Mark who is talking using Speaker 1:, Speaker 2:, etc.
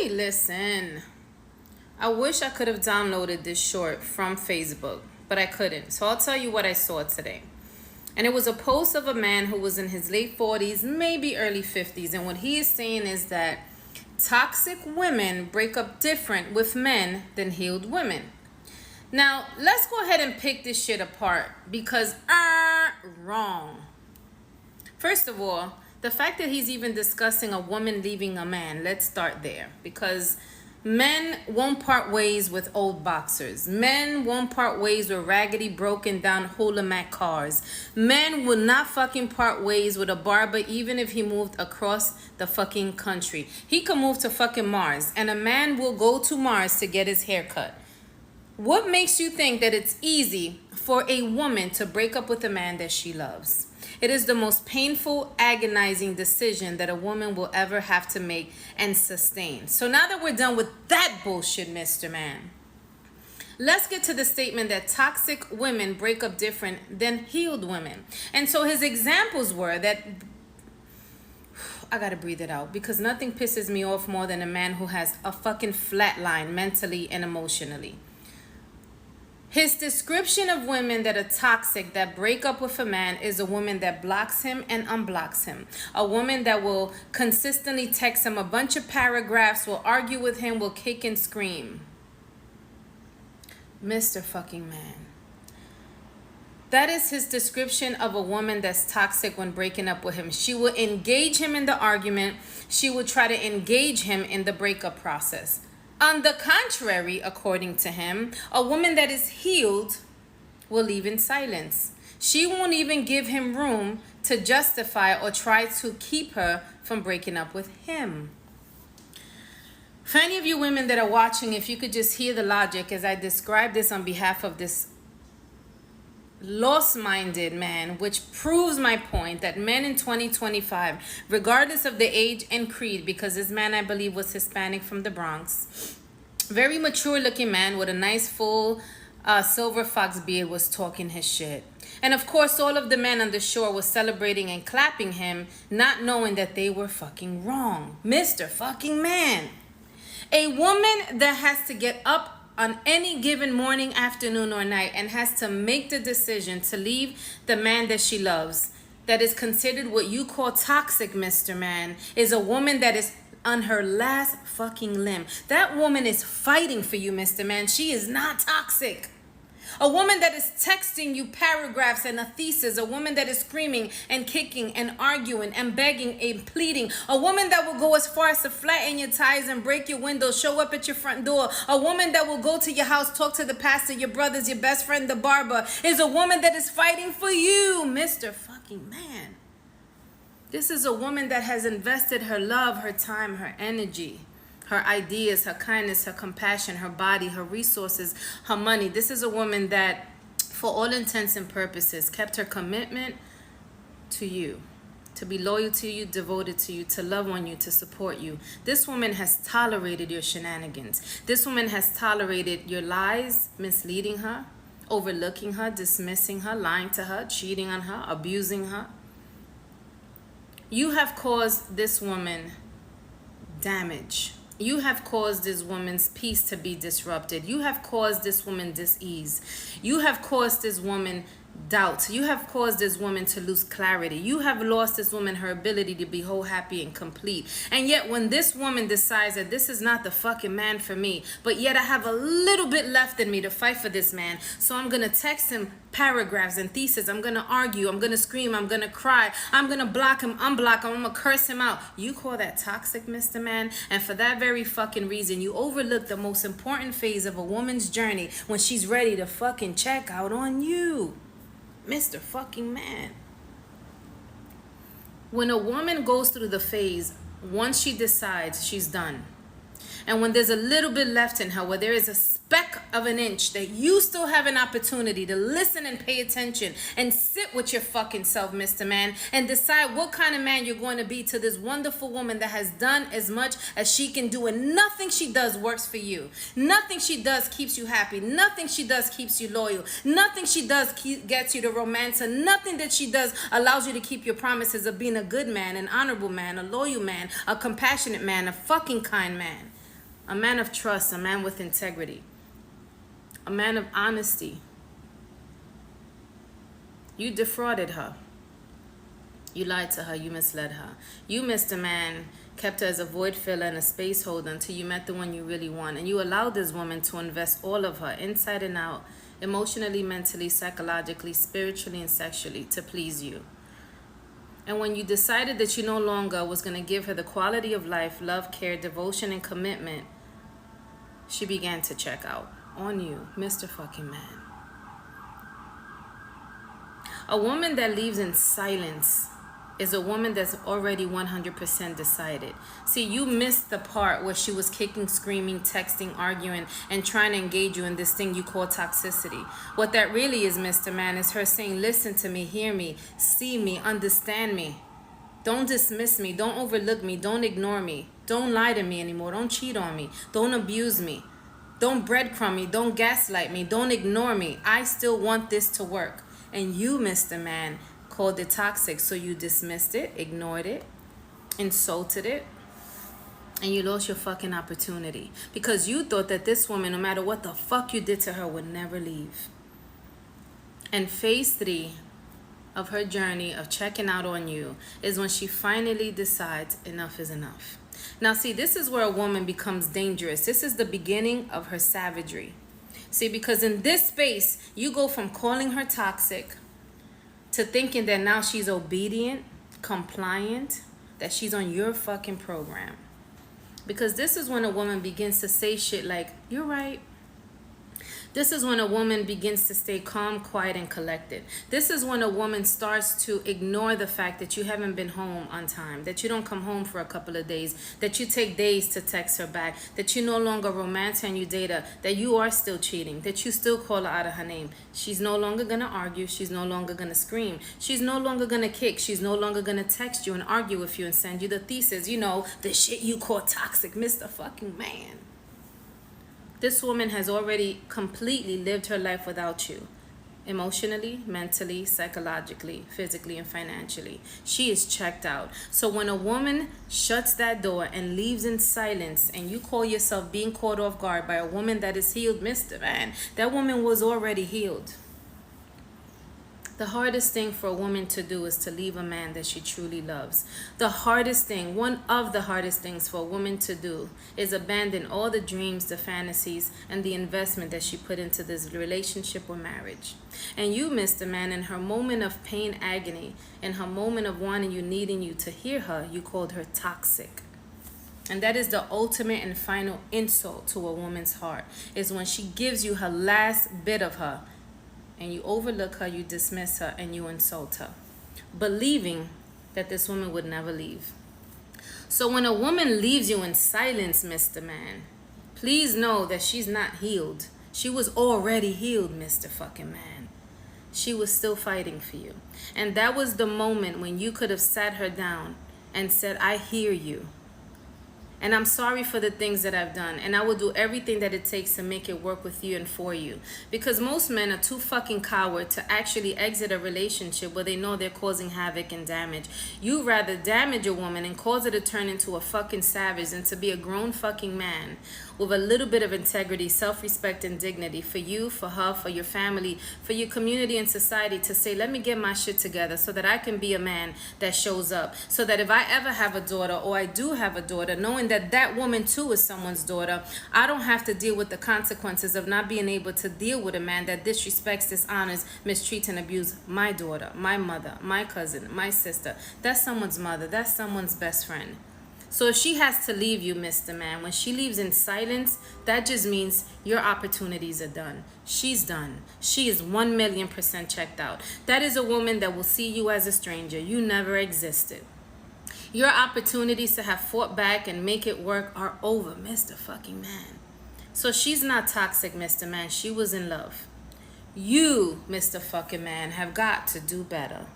Speaker 1: Listen. I wish I could have downloaded this short from Facebook, but I couldn't. So I'll tell you what I saw today. And it was a post of a man who was in his late 40s, maybe early 50s. And what he is saying is that toxic women break up different with men than healed women. Now, let's go ahead and pick this shit apart because wrong. First of all, the fact that he's even discussing a woman leaving a man, let's start there. Because men won't part ways with old boxers. Men won't part ways with raggedy, broken down hula mat cars. Men will not fucking part ways with a barber even if he moved across the fucking country. He could move to fucking Mars and a man will go to Mars to get his hair cut. What makes you think that it's easy for a woman to break up with a man that she loves? It is the most painful, agonizing decision that a woman will ever have to make and sustain. So now that we're done with that bullshit, Mr. Man, let's get to the statement that toxic women break up different than healed women. And so his examples were that, I gotta breathe it out because nothing pisses me off more than a man who has a fucking flat line mentally and emotionally. His description of women that are toxic, that break up with a man, is a woman that blocks him and unblocks him. A woman that will consistently text him a bunch of paragraphs, will argue with him, will kick and scream. Mr. fucking man. That is his description of a woman that's toxic when breaking up with him. She will engage him in the argument. She will try to engage him in the breakup process. On the contrary, according to him, a woman that is healed will leave in silence. She won't even give him room to justify or try to keep her from breaking up with him. For any of you women that are watching, if you could just hear the logic as I describe this on behalf of this lost-minded man, which proves my point that men in 2025, regardless of the age and creed, because this man I believe was Hispanic from the Bronx, very mature looking man with a nice full silver fox beard, was talking his shit. And of course all of the men on the shore was celebrating and clapping him, not knowing that they were fucking wrong. Mr. fucking man. A woman that has to get up on any given morning, afternoon, or night and has to make the decision to leave the man that she loves, that is considered what you call toxic, Mr. Man, is a woman that is on her last fucking limb. That woman is fighting for you, Mr. Man. She is not toxic. A woman that is texting you paragraphs and a thesis. A woman that is screaming and kicking and arguing and begging and pleading. A woman that will go as far as to flatten your tires and break your windows, show up at your front door. A woman that will go to your house, talk to the pastor, your brothers, your best friend, the barber, is a woman that is fighting for you, Mr. fucking Man. This is a woman that has invested her love, her time, her energy, her ideas, her kindness, her compassion, her body, her resources, her money. This is a woman that, for all intents and purposes, kept her commitment to you, to be loyal to you, devoted to you, to love on you, to support you. This woman has tolerated your shenanigans. This woman has tolerated your lies, misleading her, overlooking her, dismissing her, lying to her, cheating on her, abusing her. You have caused this woman damage. You have caused this woman's peace to be disrupted. You have caused this woman dis-ease. You have caused this woman doubt. You have caused this woman to lose clarity. You have lost this woman her ability to be whole, happy, and complete. And yet when this woman decides that this is not the fucking man for me, but yet I have a little bit left in me to fight for this man, so I'm going to text him paragraphs and thesis. I'm going to argue. I'm going to scream. I'm going to cry. I'm going to block him, unblock him. I'm going to curse him out. You call that toxic, Mr. Man? And for that very fucking reason, you overlook the most important phase of a woman's journey when she's ready to fucking check out on you, Mr. fucking Man. When a woman goes through the phase, once she decides, she's done. And when there's a little bit left in her, where there is a speck of an inch that you still have an opportunity to listen and pay attention and sit with your fucking self, Mr. Man, and decide what kind of man you're going to be to this wonderful woman that has done as much as she can do, and nothing she does works for you. Nothing she does keeps you happy. Nothing she does keeps you loyal. Nothing she does gets you to romance, and nothing that she does allows you to keep your promises of being a good man, an honorable man, a loyal man, a compassionate man, a fucking kind man. a man of trust, a man with integrity, a man of honesty. You defrauded her. You lied to her. You misled her. You, Mr. Man, kept her as a void filler and a space holder until you met the one you really want. And you allowed this woman to invest all of her, inside and out, emotionally, mentally, psychologically, spiritually, and sexually, to please you. And when you decided that you no longer was going to give her the quality of life, love, care, devotion, and commitment, she began to check out on you, Mr. fucking Man. A woman that leaves in silence is a woman that's already 100% decided. See, you missed the part where she was kicking, screaming, texting, arguing, and trying to engage you in this thing you call toxicity. What that really is, Mr. Man, is her saying, listen to me, hear me, see me, understand me. Don't dismiss me, don't overlook me, don't ignore me. Don't lie to me anymore, don't cheat on me, don't abuse me. Don't breadcrumb me, don't gaslight me, don't ignore me. I still want this to work. And you, Mr. Man, called it toxic, so you dismissed it, ignored it, insulted it, and you lost your fucking opportunity because you thought that this woman, no matter what the fuck you did to her, would never leave. And phase 3 of her journey of checking out on you is when she finally decides enough is enough. Now see, this is where a woman becomes dangerous. This is the beginning of her savagery. See, because in this space, you go from calling her toxic to thinking that now she's obedient, compliant, that she's on your fucking program. Because this is when a woman begins to say shit like, you're right. This is when a woman begins to stay calm, quiet, and collected. This is when a woman starts to ignore the fact that you haven't been home on time, that you don't come home for a couple of days, that you take days to text her back, that you no longer romance her and you date her, that you are still cheating, that you still call her out of her name. She's no longer going to argue. She's no longer going to scream. She's no longer going to kick. She's no longer going to text you and argue with you and send you the thesis, you know, the shit you call toxic, Mr. fucking Man. This woman has already completely lived her life without you. Emotionally, mentally, psychologically, physically, and financially. She is checked out. So when a woman shuts that door and leaves in silence and you call yourself being caught off guard by a woman that is healed, Mr. Man, that woman was already healed. The hardest thing for a woman to do is to leave a man that she truly loves. The hardest thing, one of the hardest things for a woman to do is abandon all the dreams, the fantasies, and the investment that she put into this relationship or marriage. And you, Mr. Man, in her moment of pain, agony, in her moment of wanting you, needing you to hear her, you called her toxic. And that is the ultimate and final insult to a woman's heart, is when she gives you her last bit of her, and you overlook her, you dismiss her, and you insult her, believing that this woman would never leave. So when a woman leaves you in silence, Mr. Man, please know that she's not healed. She was already healed, Mr. fucking Man. She was still fighting for you. And that was the moment when you could have sat her down and said, I hear you. And I'm sorry for the things that I've done. And I will do everything that it takes to make it work with you and for you. Because most men are too fucking coward to actually exit a relationship where they know they're causing havoc and damage. You rather damage a woman and cause her to turn into a fucking savage than to be a grown fucking man with a little bit of integrity, self-respect, and dignity for you, for her, for your family, for your community and society, to say, let me get my shit together so that I can be a man that shows up. So that if I ever have a daughter, or I do have a daughter, knowing that that woman too is someone's daughter, I don't have to deal with the consequences of not being able to deal with a man that disrespects, dishonors, mistreats, and abuses my daughter, my mother, my cousin, my sister. That's someone's mother. That's someone's best friend. So if she has to leave you, Mr. Man, when she leaves in silence, that just means your opportunities are done. She's done. She is 1,000,000% checked out. That is a woman that will see you as a stranger. You never existed. Your opportunities to have fought back and make it work are over, Mr. fucking Man. So she's not toxic, Mr. Man. She was in love. You, Mr. fucking Man, have got to do better.